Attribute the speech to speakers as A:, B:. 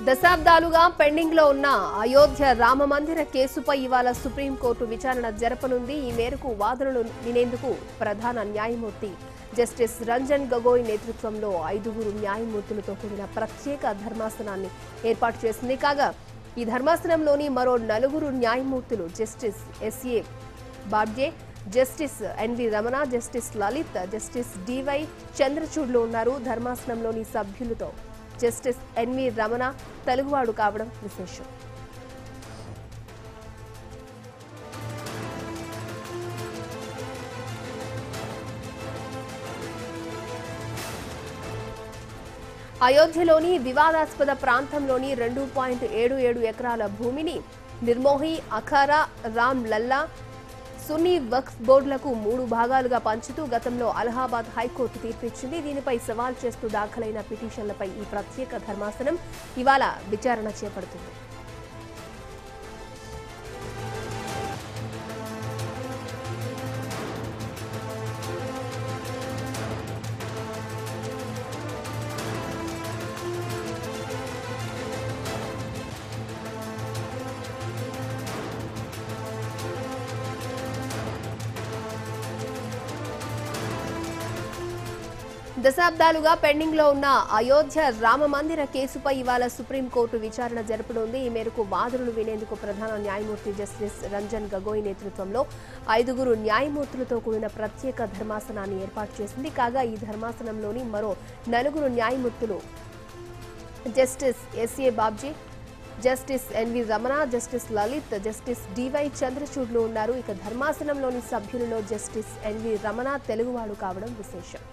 A: దశాబ్దాలుగా పెండింగ్ లో ఉన్న అయోధ్య రామ మందిర కేసుపై ఇవాళ సుప్రీంకోర్టు విచారణ జరపనుంది. ఈ మేరకు వాదనలు వినేందుకు ప్రధాన న్యాయమూర్తి జస్టిస్ రంజన్ గొగోయ్ నేతృత్వంలో 5 న్యాయమూర్తులతో కూడిన ప్రత్యేక ధర్మాసనాన్ని ఏర్పాటు చేసింది. కాగా ఈ ధర్మాసనంలోని మరో 4 న్యాయమూర్తులు justice SA Bobde, justice NV Ramana, justice Lalit, justice DY చంద్రచూడ్లు ఉన్నారు. ధర్మాసనంలోని సభ్యులతో జస్టిస్ ఎన్వి రమణ తెలుగువాడు కావడం విశేషం. అయోధ్యలోని వివాదాస్పద ప్రాంతంలోని 2.77 ఎకరాల భూమిని నిర్మోహి, అఖారా, రామ్ లల్లా, సున్నీ వక్ఫ్ బోర్డులకు 3 భాగాలుగా పంచుతూ గతంలో అలహాబాద్ హైకోర్టు తీర్పిచ్చింది. దీనిపై సవాల్ చేస్తూ దాఖలైన పిటిషన్లపై ఈ ప్రత్యేక ధర్మాసనం ఇవాళ విచారణ చేపడుతుంది. దశాబ్దాలుగా పెండింగ్ లో ఉన్న అయోధ్య రామ మందిర కేసుపై ఇవాళ సుప్రీంకోర్టు విచారణ జరపనుంది. ఈ మేరకు వాదనలు వినేందుకు ప్రధాన న్యాయమూర్తి జస్టిస్ రంజన్ గొగోయ్ నేతృత్వంలో 5 న్యాయమూర్తులతో కూడిన ప్రత్యేక ధర్మాసనాన్ని ఏర్పాటు చేసింది. కాగా ఈ ధర్మాసనంలోని మరో 4 న్యాయమూర్తులు justice SA Bobde, justice NV Ramana, justice Lalit, justice DY చంద్రచూడ్లు ఉన్నారు. ఇక ధర్మాసనంలోని సభ్యులలో జస్టిస్ ఎన్వి రమణ తెలుగువాడు కావడం విశేషం.